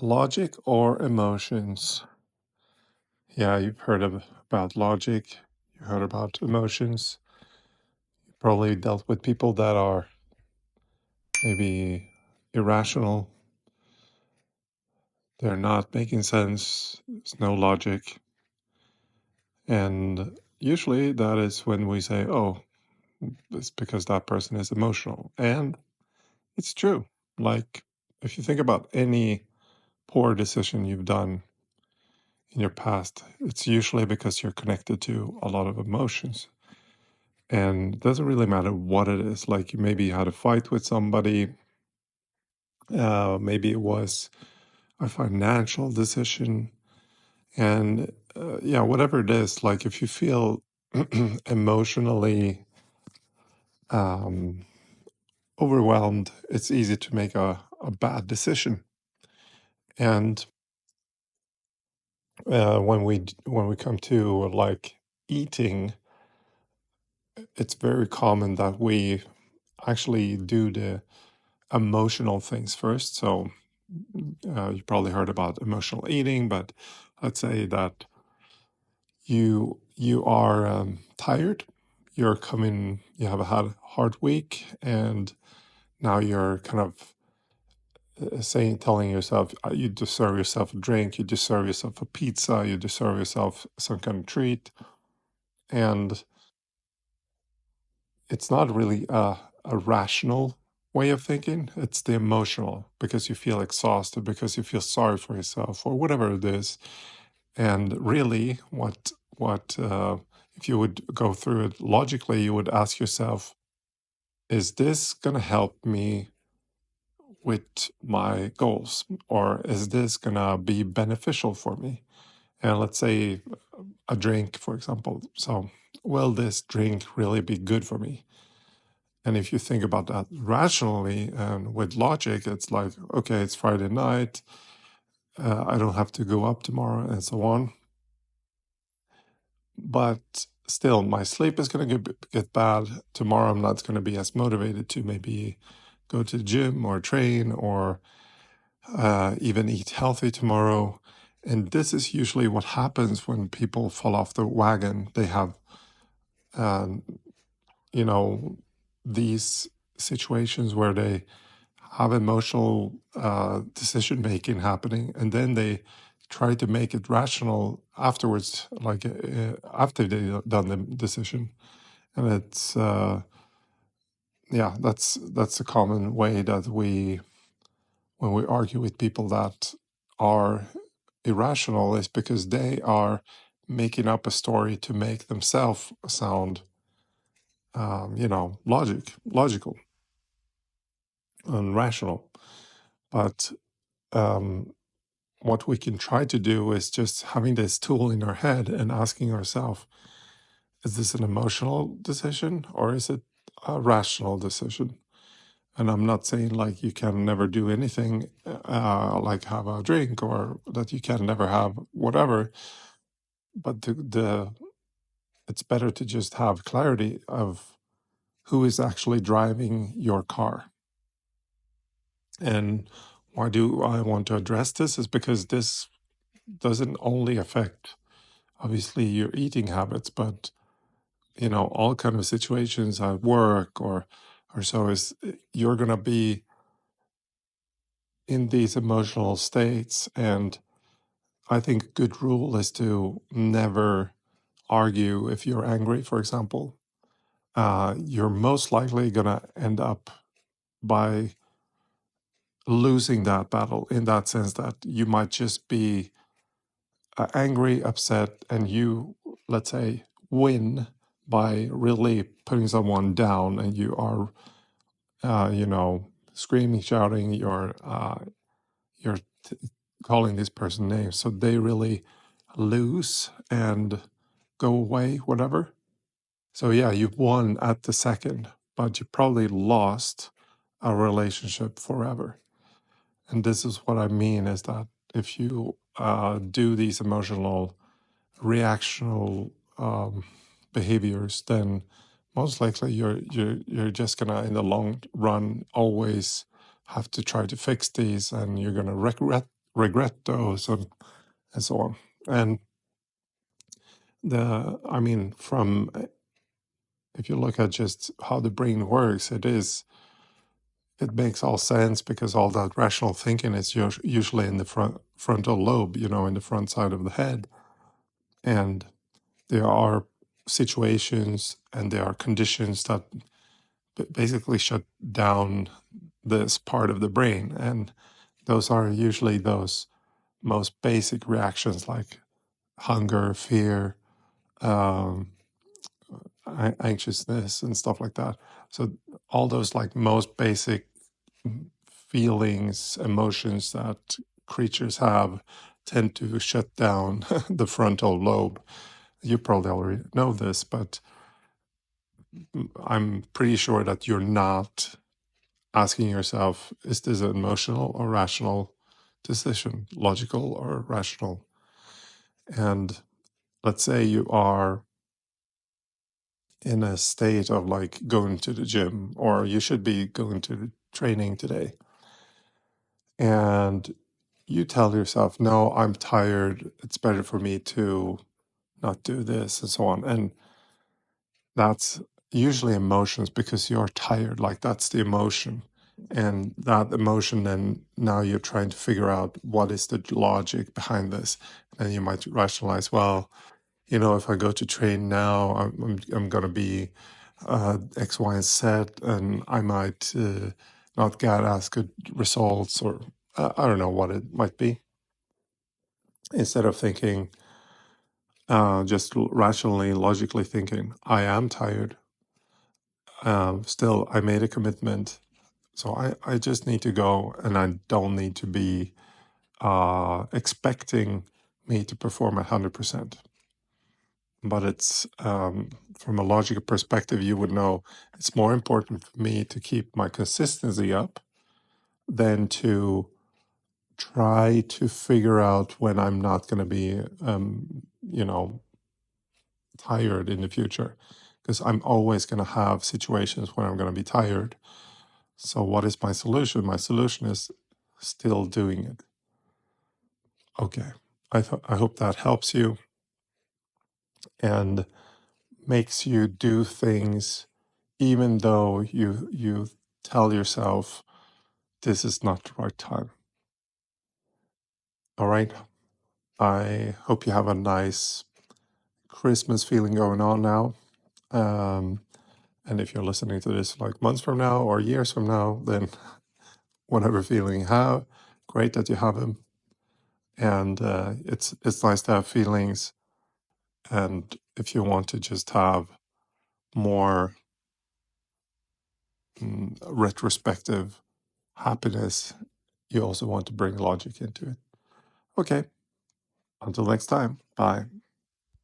Logic or emotions? Yeah, you've heard about logic, you heard about emotions. You probably dealt with people that are maybe irrational. They're not making sense. There's no logic. And usually that is when we say, oh, it's because that person is emotional. And it's true. Like, if you think about any poor decision you've done in your past, it's usually because you're connected to a lot of emotions. And it doesn't really matter what it is. Like, maybe you had a fight with somebody, maybe it was a financial decision. And yeah, whatever it is, like if you feel emotionally um, overwhelmed, it's easy to make a bad decision. And when we come to like eating, it's very common that we actually do the emotional things first. So you probably heard about emotional eating, but let's say that you are tired, you have had a hard week, and now you're kind of telling yourself you deserve yourself a drink, you deserve yourself a pizza, you deserve yourself some kind of treat, and it's not really a rational way of thinking. It's the emotional, because you feel exhausted, because you feel sorry for yourself, or whatever it is. And really, what if you would go through it logically, you would ask yourself, is this going to help me with my goals, or is this going to be beneficial for me? And let's say a drink, for example. So, will this drink really be good for me? And if you think about that rationally and with logic, it's like, okay, it's Friday night. I don't have to go up tomorrow and so on. But still, my sleep is going to get bad. Tomorrow, I'm not going to be as motivated to maybe go to the gym or train or even eat healthy tomorrow. And this is usually what happens when people fall off the wagon. They have, um, you know, these situations where they have emotional decision making happening, and then they try to make it rational afterwards, like after they've done the decision. And it's yeah, that's a common way that when we argue with people that are irrational, is because they are making up a story to make themselves sound logical and rational. But um, what we can try to do is just having this tool in our head and asking ourselves, is this an emotional decision or is it a rational decision? And I'm not saying like you can never do anything, like have a drink, or that you can never have whatever, but it's better to just have clarity of who is actually driving your car. And why do I want to address this is because this doesn't only affect obviously your eating habits, but all kind of situations at work or so, is you're going to be in these emotional states. And I think a good rule is to never argue if you're angry, for example. You're most likely going to end up by losing that battle, in that sense that you might just be angry, upset, and you, let's say, win by really putting someone down, and you are, screaming, shouting, you're calling this person names, so they really lose and go away, whatever. So yeah, you've won at the second, but you probably lost a relationship forever. And this is what I mean, is that if you do these emotional reactional behaviors, then most likely you're just gonna, in the long run, always have to try to fix these, and you're gonna regret those and so on. And I mean, from if you look at just how the brain works, it makes all sense because all that rational thinking is usually in the frontal lobe, in the front side of the head. And there are situations and there are conditions that basically shut down this part of the brain. And those are usually those most basic reactions like hunger, fear, um, anxiousness, and stuff like that. So all those like most basic feelings, emotions that creatures have tend to shut down the frontal lobe. You probably already know this, but I'm pretty sure that you're not asking yourself, is this an emotional or rational decision, logical or rational? And let's say you are in a state of like going to the gym, or you should be going to the training today, and you tell yourself, no, I'm tired, it's better for me to not do this, and so on. And that's usually emotions because you're tired, like that's the emotion. And that emotion, then now you're trying to figure out what is the logic behind this. And you might rationalize, well, if I go to train now, I'm going to be X, Y, and Z, and I might not get as good results, or I don't know what it might be. Instead of thinking, just rationally, logically thinking, I am tired. Still, I made a commitment, so I just need to go, and I don't need to be expecting me to perform at 100%. But it's from a logical perspective, you would know it's more important for me to keep my consistency up than to try to figure out when I'm not going to be, tired in the future, because I'm always going to have situations where I'm going to be tired. So what is my solution? My solution is still doing it. Okay. I hope that helps you and makes you do things even though you tell yourself this is not the right time. All right. I hope you have a nice Christmas feeling going on now. Um, and if you're listening to this like months from now or years from now, then whatever feeling you have, great that you have them. And it's nice to have feelings. And if you want to just have more retrospective happiness, you also want to bring logic into it. Okay, until next time, bye.